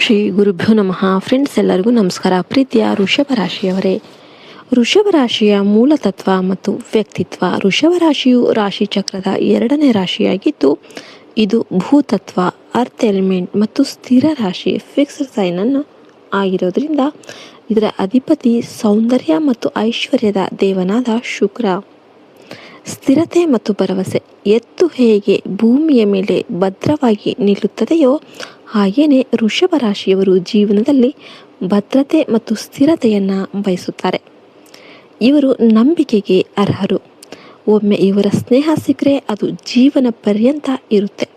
ಶ್ರೀ ಗುರುಭ್ಯೋ ನಮಃ. ಫ್ರೆಂಡ್ಸ್, ಎಲ್ಲರಿಗೂ ನಮಸ್ಕಾರ. ಪ್ರೀತಿಯ ವೃಷಭ ರಾಶಿಯವರೇ, ವೃಷಭ ರಾಶಿಯ ಮೂಲ ತತ್ವ ಮತ್ತು ವ್ಯಕ್ತಿತ್ವ. ವೃಷಭ ರಾಶಿಯು ರಾಶಿ ಚಕ್ರದ 2ನೇ ರಾಶಿಯಾಗಿದ್ದು, ಇದು ಭೂತತ್ವ, ಅರ್ತ್ ಎಲಿಮೆಂಟ್ ಮತ್ತು ಸ್ಥಿರ ರಾಶಿ, ಫಿಕ್ಸ್ಡ್ ಸೈನ್ ಅನ್ನು ಆಗಿರೋದ್ರಿಂದ ಇದರ ಅಧಿಪತಿ ಸೌಂದರ್ಯ ಮತ್ತು ಐಶ್ವರ್ಯದ ದೇವನಾದ ಶುಕ್ರ. ಸ್ಥಿರತೆ ಮತ್ತು ಭರವಸೆ. ಎತ್ತು ಹೇಗೆ ಭೂಮಿಯ ಮೇಲೆ ಭದ್ರವಾಗಿ ನಿಲ್ಲುತ್ತದೆಯೋ ಹಾಗೆಯೇ ವೃಷಭ ರಾಶಿಯವರು ಜೀವನದಲ್ಲಿ ಭದ್ರತೆ ಮತ್ತು ಸ್ಥಿರತೆಯನ್ನು ಬಯಸುತ್ತಾರೆ. ಇವರು ನಂಬಿಕೆಗೆ ಅರ್ಹರು. ಒಮ್ಮೆ ಇವರ ಸ್ನೇಹ ಸಿಕ್ಕರೆ ಅದು ಜೀವನ ಪರ್ಯಂತ ಇರುತ್ತೆ.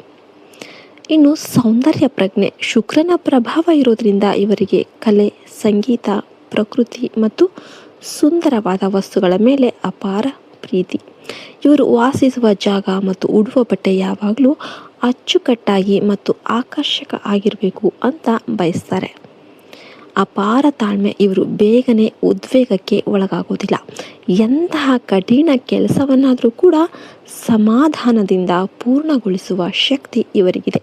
ಇನ್ನು ಸೌಂದರ್ಯ ಪ್ರಜ್ಞೆ. ಶುಕ್ರನ ಪ್ರಭಾವ ಇರೋದ್ರಿಂದ ಇವರಿಗೆ ಕಲೆ, ಸಂಗೀತ, ಪ್ರಕೃತಿ ಮತ್ತು ಸುಂದರವಾದ ವಸ್ತುಗಳ ಮೇಲೆ ಅಪಾರ ಪ್ರೀತಿ. ಇವರು ವಾಸಿಸುವ ಜಾಗ ಮತ್ತು ಉಡುವ ಬಟ್ಟೆ ಯಾವಾಗಲೂ ಅಚ್ಚುಕಟ್ಟಾಗಿ ಮತ್ತು ಆಕರ್ಷಕ ಆಗಿರಬೇಕು ಅಂತ ಬಯಸ್ತಾರೆ. ಅಪಾರ ತಾಳ್ಮೆ. ಇವರು ಬೇಗನೆ ಉದ್ವೇಗಕ್ಕೆ ಒಳಗಾಗೋದಿಲ್ಲ. ಎಂತಹ ಕಠಿಣ ಕೆಲಸವನ್ನಾದರೂ ಕೂಡ ಸಮಾಧಾನದಿಂದ ಪೂರ್ಣಗೊಳಿಸುವ ಶಕ್ತಿ ಇವರಿಗಿದೆ.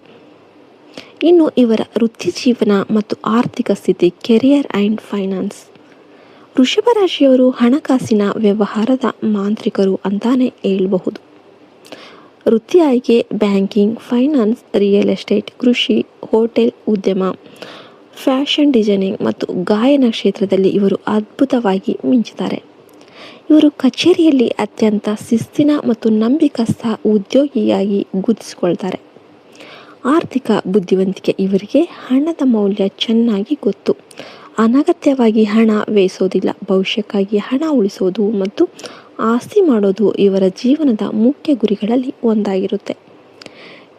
ಇನ್ನು ಇವರ ವೃತ್ತಿ ಜೀವನ ಮತ್ತು ಆರ್ಥಿಕ ಸ್ಥಿತಿ, ಕೆರಿಯರ್ ಆ್ಯಂಡ್ ಫೈನಾನ್ಸ್. ವೃಷಭ ರಾಶಿಯವರು ಹಣಕಾಸಿನ ವ್ಯವಹಾರದ ಮಾಂತ್ರಿಕರು ಅಂತಾನೆ ಹೇಳಬಹುದು. ವೃತ್ತಿ ಆಯ್ಕೆ ಬ್ಯಾಂಕಿಂಗ್, ಫೈನಾನ್ಸ್, ರಿಯಲ್ ಎಸ್ಟೇಟ್, ಕೃಷಿ, ಹೋಟೆಲ್ ಉದ್ಯಮ, ಫ್ಯಾಷನ್ ಡಿಸೈನಿಂಗ್ ಮತ್ತು ಗಾಯನ ಕ್ಷೇತ್ರದಲ್ಲಿ ಇವರು ಅದ್ಭುತವಾಗಿ ಮಿಂಚುತ್ತಾರೆ. ಇವರು ಕಚೇರಿಯಲ್ಲಿ ಅತ್ಯಂತ ಶಿಸ್ತಿನ ಮತ್ತು ನಂಬಿಕಸ್ಥ ಉದ್ಯೋಗಿಯಾಗಿ ಗುರುತಿಸಿಕೊಳ್ತಾರೆ. ಆರ್ಥಿಕ ಬುದ್ಧಿವಂತಿಕೆ. ಇವರಿಗೆ ಹಣದ ಮೌಲ್ಯ ಚೆನ್ನಾಗಿ ಗೊತ್ತು. ಅನಗತ್ಯವಾಗಿ ಹಣ ವ್ಯಯಿಸೋದಿಲ್ಲ. ಭವಿಷ್ಯಕ್ಕಾಗಿ ಹಣ ಉಳಿಸೋದು ಮತ್ತು ಆಸ್ತಿ ಮಾಡೋದು ಇವರ ಜೀವನದ ಮುಖ್ಯ ಗುರಿಗಳಲ್ಲಿ ಒಂದಾಗಿರುತ್ತೆ.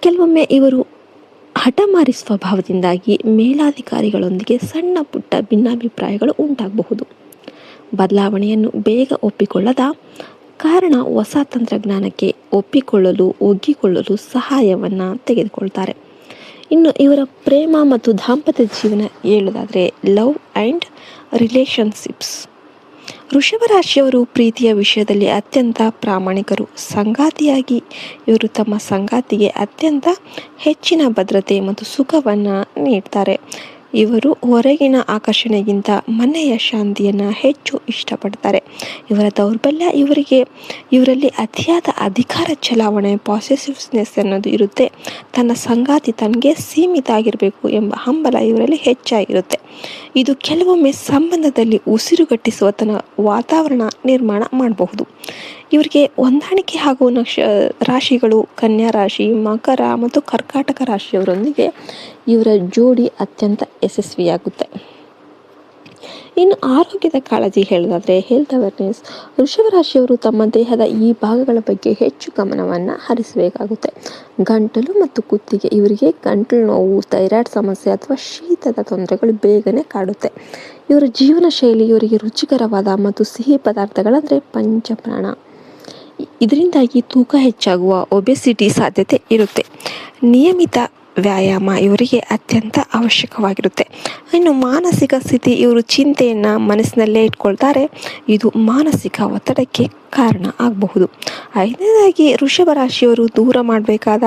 ಕೆಲವೊಮ್ಮೆ ಇವರು ಹಠಮಾರಿ ಸ್ವಭಾವದಿಂದಾಗಿ ಮೇಲಾಧಿಕಾರಿಗಳೊಂದಿಗೆ ಸಣ್ಣ ಪುಟ್ಟ ಭಿನ್ನಾಭಿಪ್ರಾಯಗಳು ಉಂಟಾಗಬಹುದು. ಬದಲಾವಣೆಯನ್ನು ಬೇಗ ಒಪ್ಪಿಕೊಳ್ಳದ ಕಾರಣ ಹೊಸ ತಂತ್ರಜ್ಞಾನಕ್ಕೆ ಒಗ್ಗಿಕೊಳ್ಳಲು ಸಹಾಯವನ್ನು ತೆಗೆದುಕೊಳ್ತಾರೆ. ಇನ್ನು ಇವರ ಪ್ರೇಮ ಮತ್ತು ದಾಂಪತ್ಯ ಜೀವನ ಹೇಳೋದಾದರೆ ಲವ್ ಆ್ಯಂಡ್ ರಿಲೇಷನ್ಶಿಪ್ಸ್. ವೃಷಭ ರಾಶಿಯವರು ಪ್ರೀತಿಯ ವಿಷಯದಲ್ಲಿ ಅತ್ಯಂತ ಪ್ರಾಮಾಣಿಕರು. ಸಂಗಾತಿಯಾಗಿ ಇವರು ತಮ್ಮ ಸಂಗಾತಿಗೆ ಅತ್ಯಂತ ಹೆಚ್ಚಿನ ಭದ್ರತೆ ಮತ್ತು ಸುಖವನ್ನು ನೀಡ್ತಾರೆ. ಇವರು ಹೊರಗಿನ ಆಕರ್ಷಣೆಗಿಂತ ಮನೆಯ ಶಾಂತಿಯನ್ನು ಹೆಚ್ಚು ಇಷ್ಟಪಡ್ತಾರೆ. ಇವರ ದೌರ್ಬಲ್ಯ ಇವರಲ್ಲಿ ಅತಿಯಾದ ಅಧಿಕಾರ ಚಲಾವಣೆ, ಪಾಸೆಸಿವ್ನೆಸ್ ಅನ್ನೋದು ಇರುತ್ತೆ. ತನ್ನ ಸಂಗಾತಿ ತನಗೆ ಸೀಮಿತ ಆಗಿರಬೇಕು ಎಂಬ ಹಂಬಲ ಇವರಲ್ಲಿ ಹೆಚ್ಚಾಗಿರುತ್ತೆ. ಇದು ಕೆಲವೊಮ್ಮೆ ಸಂಬಂಧದಲ್ಲಿ ಉಸಿರುಗಟ್ಟಿಸುವ ವಾತಾವರಣ ನಿರ್ಮಾಣ ಮಾಡಬಹುದು. ಇವರಿಗೆ ಹೊಂದಾಣಿಕೆ ಆಗುವ ರಾಶಿಗಳು ಕನ್ಯಾ ರಾಶಿ, ಮಕರ ಮತ್ತು ಕರ್ಕಾಟಕ ರಾಶಿಯವರೊಂದಿಗೆ ಇವರ ಜೋಡಿ ಅತ್ಯಂತ ಯಶಸ್ವಿಯಾಗುತ್ತೆ. ಇನ್ನು ಆರೋಗ್ಯದ ಕಾಳಜಿ ಹೇಳೋದಾದರೆ ಹೆಲ್ತ್ ಅವೇರ್ನೆಸ್. ವೃಷಭ ರಾಶಿಯವರು ತಮ್ಮ ದೇಹದ ಈ ಭಾಗಗಳ ಬಗ್ಗೆ ಹೆಚ್ಚು ಗಮನವನ್ನು ಹರಿಸಬೇಕಾಗುತ್ತೆ. ಗಂಟಲು ಮತ್ತು ಕುತ್ತಿಗೆ. ಇವರಿಗೆ ಗಂಟಲು ನೋವು, ಥೈರಾಯ್ಡ್ ಸಮಸ್ಯೆ ಅಥವಾ ಶೀತದ ತೊಂದರೆಗಳು ಬೇಗನೆ ಕಾಡುತ್ತೆ. ಇವರ ಜೀವನ ಶೈಲಿ. ಇವರಿಗೆ ರುಚಿಕರವಾದ ಮತ್ತು ಸಿಹಿ ಪದಾರ್ಥಗಳಂದರೆ ಪಂಚಪ್ರಾಣ. ಇದರಿಂದಾಗಿ ತೂಕ ಹೆಚ್ಚಾಗುವ ಒಬೆಸಿಟಿ ಸಾಧ್ಯತೆ ಇರುತ್ತೆ. ನಿಯಮಿತ ವ್ಯಾಯಾಮ ಇವರಿಗೆ ಅತ್ಯಂತ ಅವಶ್ಯಕವಾಗಿರುತ್ತೆ. ಇನ್ನು ಮಾನಸಿಕ ಸ್ಥಿತಿ. ಇವರು ಚಿಂತೆಯನ್ನು ಮನಸ್ಸಿನಲ್ಲೇ ಇಟ್ಕೊಳ್ತಾರೆ. ಇದು ಮಾನಸಿಕ ಒತ್ತಡಕ್ಕೆ ಕಾರಣ ಆಗಬಹುದು. 5ನೇದಾಗಿ ವೃಷಭ ರಾಶಿಯವರು ದೂರ ಮಾಡಬೇಕಾದ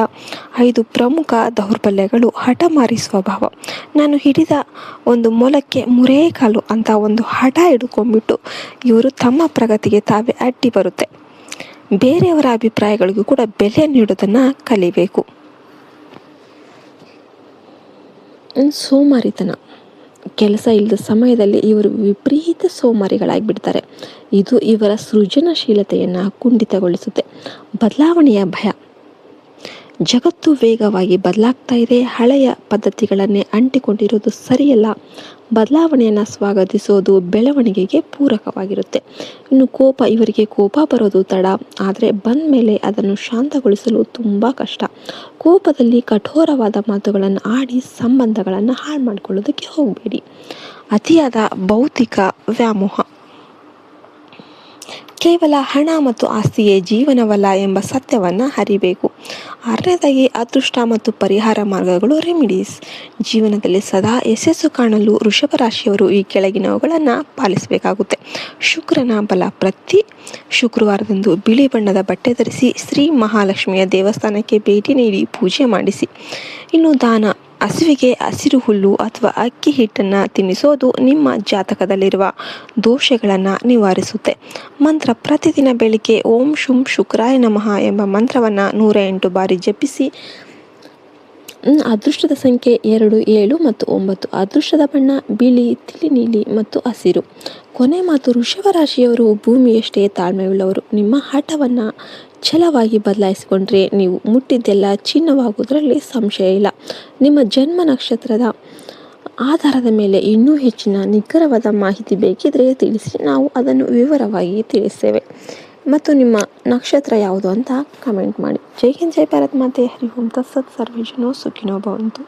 5 ಪ್ರಮುಖ ದೌರ್ಬಲ್ಯಗಳು. ಹಠಮಾರಿ ಸ್ವಭಾವ. ನಾನು ಹಿಡಿದ ಒಂದು ಮೊಲಕ್ಕೆ ಮುರೇ ಕಾಲು ಅಂತ ಒಂದು ಹಠ ಹಿಡ್ಕೊಂಡ್ಬಿಟ್ಟು ಇವರು ತಮ್ಮ ಪ್ರಗತಿಗೆ ತಾವೇ ಅಡ್ಡಿ ಬರುತ್ತೆ. ಬೇರೆಯವರ ಅಭಿಪ್ರಾಯಗಳಿಗೂ ಕೂಡ ಬೆಲೆ ನೀಡೋದನ್ನು ಕಲಿಬೇಕು. ಸೋಮಾರಿತನ. ಕೆಲಸ ಇಲ್ಲದ ಸಮಯದಲ್ಲಿ ಇವರು ವಿಪರೀತ ಸೋಮಾರಿಗಳಾಗಿಬಿಡ್ತಾರೆ. ಇದು ಇವರ ಸೃಜನಶೀಲತೆಯನ್ನು ಕುಂಠಿತಗೊಳಿಸುತ್ತೆ. ಬದಲಾವಣೆಯ ಭಯ. ಜಗತ್ತು ವೇಗವಾಗಿ ಬದಲಾಗ್ತಾ ಇದೆ. ಹಳೆಯ ಪದ್ಧತಿಗಳನ್ನೇ ಅಂಟಿಕೊಂಡಿರೋದು ಸರಿಯಲ್ಲ. ಬದಲಾವಣೆಯನ್ನು ಸ್ವಾಗತಿಸೋದು ಬೆಳವಣಿಗೆಗೆ ಪೂರಕವಾಗಿರುತ್ತೆ. ಇನ್ನು ಕೋಪ. ಇವರಿಗೆ ಕೋಪ ಬರೋದು ತಡ, ಆದರೆ ಬಂದ ಮೇಲೆ ಅದನ್ನು ಶಾಂತಗೊಳಿಸಲು ತುಂಬ ಕಷ್ಟ. ಕೋಪದಲ್ಲಿ ಕಠೋರವಾದ ಮಾತುಗಳನ್ನು ಆಡಿ ಸಂಬಂಧಗಳನ್ನು ಹಾಳು ಮಾಡಿಕೊಳ್ಳೋದಕ್ಕೆ ಹೋಗಬೇಡಿ. ಅತಿಯಾದ ಭೌತಿಕ ವ್ಯಾಮೋಹ. ಕೇವಲ ಹಣ ಮತ್ತು ಆಸ್ತಿಯೇ ಜೀವನವಲ್ಲ ಎಂಬ ಸತ್ಯವನ್ನು ಅರಿಬೇಕು. 6ನೇದಾಗಿ ಅದೃಷ್ಟ ಮತ್ತು ಪರಿಹಾರ ಮಾರ್ಗಗಳು, ರೆಮಿಡೀಸ್. ಜೀವನದಲ್ಲಿ ಸದಾ ಯಶಸ್ಸು ಕಾಣಲು ವೃಷಭ ರಾಶಿಯವರು ಈ ಕೆಳಗಿನವುಗಳನ್ನು ಪಾಲಿಸಬೇಕಾಗುತ್ತೆ. ಶುಕ್ರನ ಬಲ. ಪ್ರತಿ ಶುಕ್ರವಾರದಂದು ಬಿಳಿ ಬಣ್ಣದ ಬಟ್ಟೆ ಧರಿಸಿ ಶ್ರೀ ಮಹಾಲಕ್ಷ್ಮಿಯ ದೇವಸ್ಥಾನಕ್ಕೆ ಭೇಟಿ ನೀಡಿ ಪೂಜೆ ಮಾಡಿಸಿ. ಇನ್ನು ದಾನ. ಹಸುವಿಗೆ ಹಸಿರು ಹುಲ್ಲು ಅಥವಾ ಅಕ್ಕಿ ಹಿಟ್ಟನ್ನು ತಿನ್ನಿಸೋದು ನಿಮ್ಮ ಜಾತಕದಲ್ಲಿರುವ ದೋಷಗಳನ್ನು ನಿವಾರಿಸುತ್ತೆ. ಮಂತ್ರ: ಪ್ರತಿದಿನ ಬೆಳಿಗ್ಗೆ ಓಂ ಶುಂ ಶುಕ್ರಾಯ ನಮಃ ಎಂಬ ಮಂತ್ರವನ್ನು 108 ಬಾರಿ ಜಪಿಸಿ. ಅದೃಷ್ಟದ ಸಂಖ್ಯೆ 2, 7 ಮತ್ತು 9. ಅದೃಷ್ಟದ ಬಣ್ಣ ಬಿಳಿ, ತಿಳಿ ನೀಲಿ ಮತ್ತು ಹಸಿರು. ಕೊನೆ ಮಾತು: ವೃಷಭ ರಾಶಿಯವರು ಭೂಮಿಯಷ್ಟೇ ತಾಳ್ಮೆಯುಳ್ಳವರು. ನಿಮ್ಮ ಹಠವನ್ನು ಛಲವಾಗಿ ಬದಲಾಯಿಸಿಕೊಂಡ್ರೆ ನೀವು ಮುಟ್ಟಿದ್ದೆಲ್ಲ ಚಿನ್ನವಾಗುವುದರಲ್ಲಿ ಸಂಶಯ ಇಲ್ಲ. ನಿಮ್ಮ ಜನ್ಮ ನಕ್ಷತ್ರದ ಆಧಾರದ ಮೇಲೆ ಇನ್ನೂ ಹೆಚ್ಚಿನ ನಿಖರವಾದ ಮಾಹಿತಿ ಬೇಕಿದ್ರೆ ತಿಳಿಸಿ, ನಾವು ಅದನ್ನು ವಿವರವಾಗಿ ತಿಳಿಸ್ತೇವೆ. ಮತ್ತು ನಿಮ್ಮ ನಕ್ಷತ್ರ ಯಾವುದು ಅಂತ ಕಮೆಂಟ್ ಮಾಡಿ. ಜೈ ಹಿಂದ್, ಜೈ ಭಾರತ್ ಮಾತೆ. ಹರಿ ಓಂ ತತ್ಸತ್. ಸರ್ವೇ ಜನೋ ಸುಖಿನೋ ಭವಂತು.